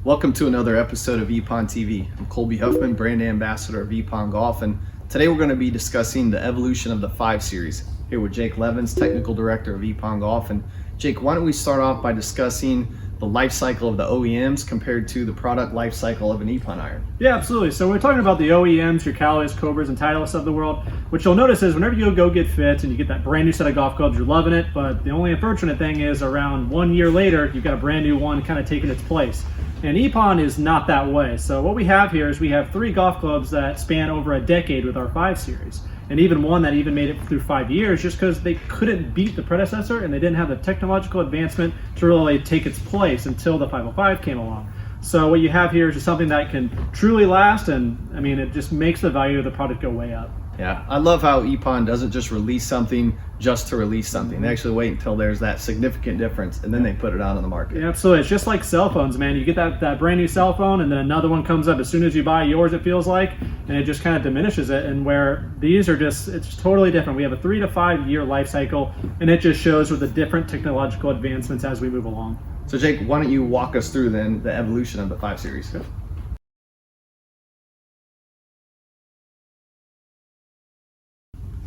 Welcome to another episode of EPON TV. I'm Colby Huffman, brand ambassador of EPON Golf, and today we're going to be discussing the evolution of the 5 Series here with Jake Levins, technical director of EPON Golf. And Jake, why don't we start off by discussing the life cycle of the OEMs compared to the product life cycle of an EPON iron? Yeah, absolutely. So we're talking about the OEMs, your Callaways, Cobras, and Titleists of the world. What you'll notice is whenever you go get fit and you get that brand new set of golf clubs, you're loving it. But the only unfortunate thing is around 1 year later, you've got a brand new one kind of taking its place. And EPON is not that way. So what we have here is we have 3 golf clubs that span over a decade with our 5 Series. And even one that even made it through 5 years just because they couldn't beat the predecessor and they didn't have the technological advancement to really take its place until the 505 came along. So what you have here is just something that can truly last, and I mean, it just makes the value of the product go way up. Yeah, I love how EPON doesn't just release something just to release something. They actually wait until there's that significant difference and then they put it out on the market. Yeah, absolutely. It's just like cell phones, man. You get that brand new cell phone and then another one comes up as soon as you buy yours, it feels like, and it just kind of diminishes it. And where these are just, it's totally different. We have a 3 to 5 year life cycle, and it just shows with the different technological advancements as we move along. So Jake, why don't you walk us through then the evolution of the 5 Series?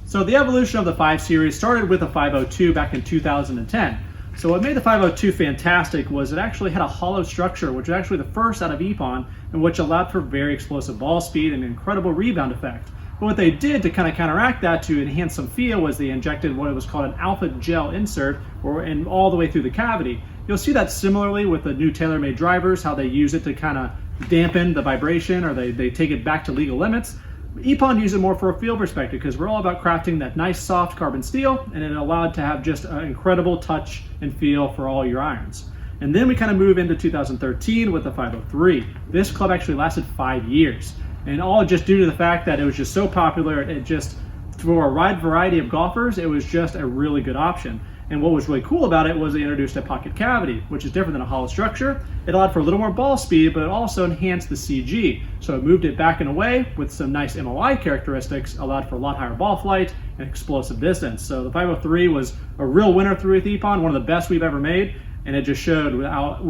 So the evolution of the 5 Series started with a 502 back in 2010. So what made the 502 fantastic was it actually had a hollow structure, which was actually the first out of EPON, and which allowed for very explosive ball speed and incredible rebound effect. But what they did to kind of counteract that to enhance some feel was they injected what was called an alpha gel insert and all the way through the cavity. You'll see that similarly with the new TaylorMade drivers, how they use it to kind of dampen the vibration, or they take it back to legal limits. EPON used it more for a feel perspective because we're all about crafting that nice soft carbon steel, and it allowed to have just an incredible touch and feel for all your irons. And then we kind of move into 2013 with the 503. This club actually lasted 5 years, and all just due to the fact that it was just so popular. It just, for a wide variety of golfers, it was just a really good option. And what was really cool about it was they introduced a pocket cavity, which is different than a hollow structure. It allowed for a little more ball speed, but it also enhanced the CG. So it moved it back and away with some nice MOI characteristics, allowed for a lot higher ball flight and explosive distance. So the 503 was a real winner through with EPON, one of the best we've ever made, and it just showed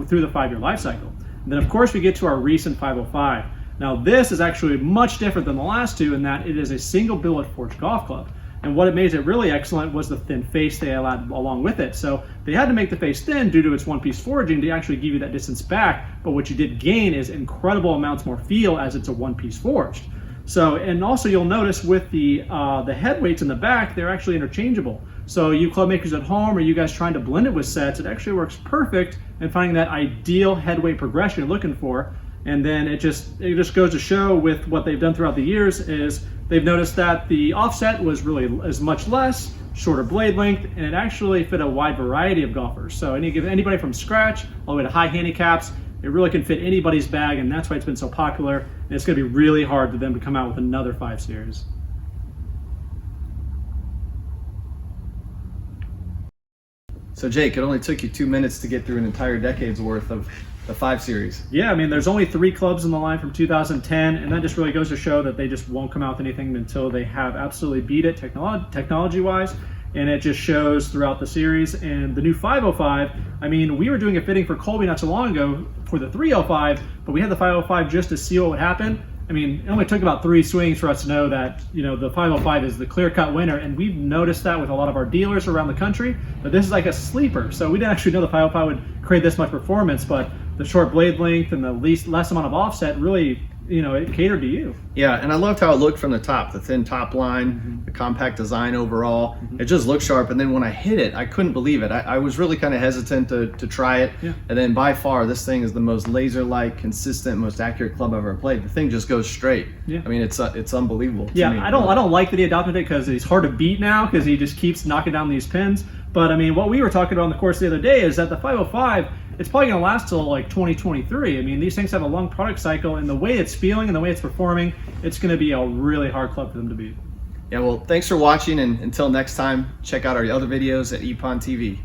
through the 5 year life cycle. And then of course we get to our recent 505. Now this is actually much different than the last two in that it is a single billet forged golf club. And what it made it really excellent was the thin face they allowed along with it. So they had to make the face thin due to its one-piece forging to actually give you that distance back. But what you did gain is incredible amounts more feel as it's a one-piece forged. So, and also you'll notice with the head weights in the back, they're actually interchangeable. So you club makers at home or you guys trying to blend it with sets, it actually works perfect in finding that ideal head weight progression you're looking for. And then it just goes to show with what they've done throughout the years is they've noticed that the offset was really much less, shorter blade length, and it actually fit a wide variety of golfers. So anybody from scratch all the way to high handicaps, it really can fit anybody's bag, and that's why it's been so popular. And it's going to be really hard for them to come out with another 5 Series. So Jake, it only took you 2 minutes to get through an entire decade's worth of the 5 Series. Yeah, I mean, there's only 3 clubs in the line from 2010, and that just really goes to show that they just won't come out with anything until they have absolutely beat it technology-wise, and it just shows throughout the series. And the new 505, I mean, we were doing a fitting for Colby not so long ago for the 305, but we had the 505 just to see what would happen. I mean, it only took about 3 swings for us to know that, you know, the 505 is the clear-cut winner, and we've noticed that with a lot of our dealers around the country, but this is like a sleeper. So we didn't actually know the 505 would create this much performance, but the short blade length and the less amount of offset really, you know, it catered to you. Yeah, and I loved how it looked from the top, the thin top line, the compact design overall. It just looked sharp, and then when I hit it, I couldn't believe it. I was really kind of hesitant to try it, and then by far, this thing is the most laser-like, consistent, most accurate club I've ever played. The thing just goes straight. I mean, it's unbelievable to me. I don't like that he adopted it because he's hard to beat now because he just keeps knocking down these pins. But I mean, what we were talking about on the course the other day is that the 505, it's probably going to last till like 2023. I mean, these things have a long product cycle, and the way it's feeling and the way it's performing, it's going to be a really hard club for them to beat. Yeah, well, thanks for watching, and until next time, check out our other videos at EPON TV.